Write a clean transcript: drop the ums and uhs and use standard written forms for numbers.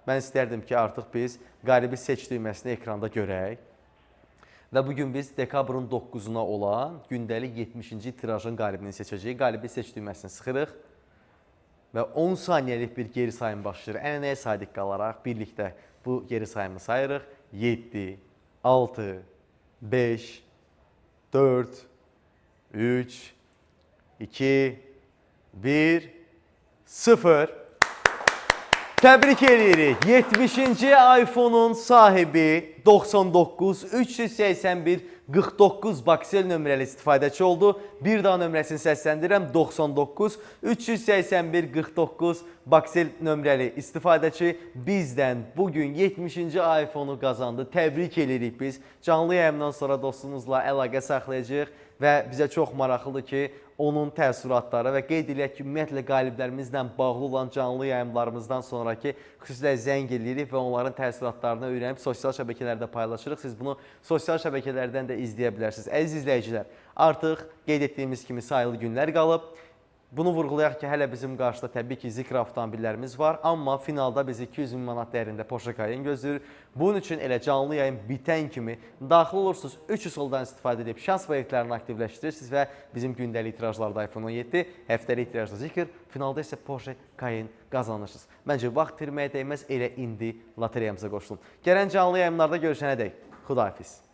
mən istərdim ki, artıq biz qalibi seç düyməsini ekranda görək. Və bugün biz dekabrın 9-una olan gündəlik 70-ci tirajın qalibini seçəcəyik. Qalibi seç düyməsini sıxırıq və 10 saniyəlik bir geri sayım başlayır. Ənənəyə sadiq qalaraq birlikdə bu geri sayımı sayırıq. 7, 6, 5, 4, 3, 2, 1, 0. Təbrik edirik. 70-ci iPhone-un sahibi 99 381 49 baksel nömrəli istifadəçi oldu. Bir daha nömrəsini səsləndirirəm. 99 381 49 baksel nömrəli istifadəçi bizdən bugün 70-ci iPhone-u qazandı. Təbrik edirik biz. Canlı yayımdan sonra dostumuzla əlaqə saxlayacağıq və bizə çox maraqlıdır ki, onun təəssüratları və qeyd edək ki, ümumiyyətlə qaliblərimizlə bağlı olan canlı yayımlarımızdan sonraki xüsusilə zəng edirik və onların təəssüratlarını öyrənib sosial şəbəkələrdə paylaşırıq. Siz bunu sosial şəbəkələrdən də izləyə bilərsiniz. Əziz izləyicilər, artıq qeyd etdiyimiz kimi sayılı günlər qalıb. Bunu vurğulayaq ki, hələ bizim qarşıda təbii ki, Zikra avtomobillərimiz var, amma finalda bizi 200 min manat dəyərində Porsche Cayenne gözləyir. Bunun üçün elə canlı yayın bitən kimi daxil olursunuz, 3 üsuldan istifadə edib şans variantlarını aktivləşdirirsiniz və bizim gündəlik tirajlarda iPhone 17, həftəlik tirajda Zikr, finalda isə Porsche Cayenne qazanırsınız. Məncə, vaxt itirməyə dəyməz, elə indi lotereyamıza qoşulun. Gələn canlı yayımlarda görüşənədək, xudahafiz.